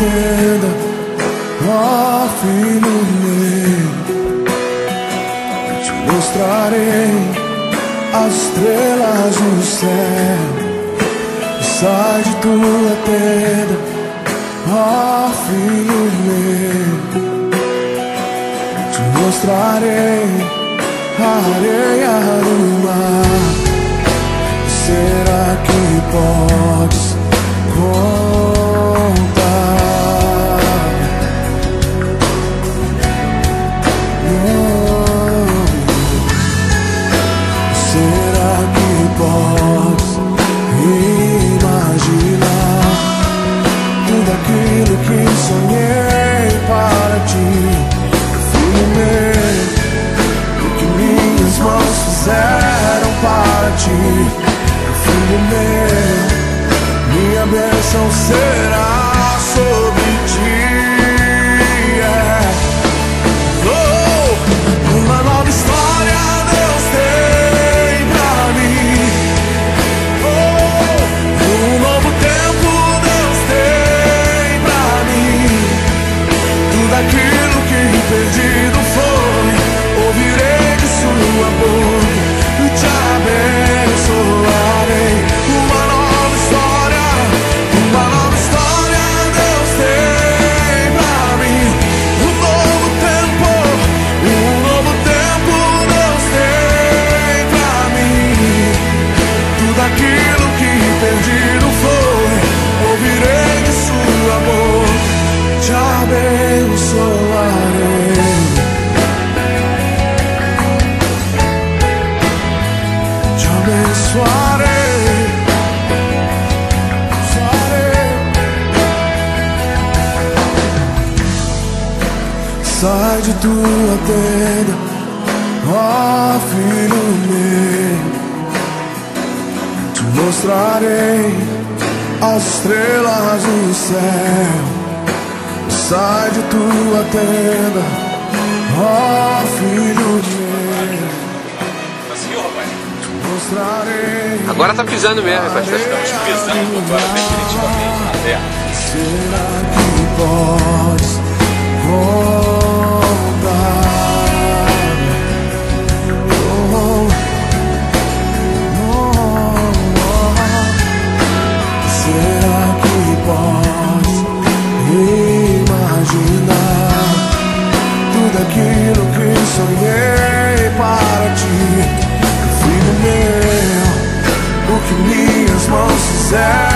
tenda, ó filho meu. Eu te mostrarei as estrelas no céu. Sai de tua tenda, ó filho meu. Eu te mostrarei a areia do mar. Será que podes contar? Será que podes imaginar tudo aquilo que sonhei para ti, filho meu? O que minhas mãos fizeram para ti, filho meu, minha bênção será sobre ti. Oh, uma nova história Deus tem pra mim. Oh, um novo tempo Deus tem pra mim. Tudo aquilo que perdido foi, ouvirei de sua boca e te abençoarei. Uma nova história Deus tem pra mim. Um novo tempo Deus tem pra mim. Tudo aquilo que perdido foi, ouvirei de sua boca, te abençoarei. Te abençoarei. Sai de tua tenda, ó filho meu. Te mostrarei as estrelas no céu. Sai de tua tenda, ó filho meu. Conseguiu, rapaz? Te mostrarei. Agora tá pisando mesmo, rapaz. Estamos pisando agora definitivamente na terra. Será que podes contar? Oh, oh. Será que podes imaginar tudo aquilo que sonhei para ti, filho meu? O que minhas mãos fizeram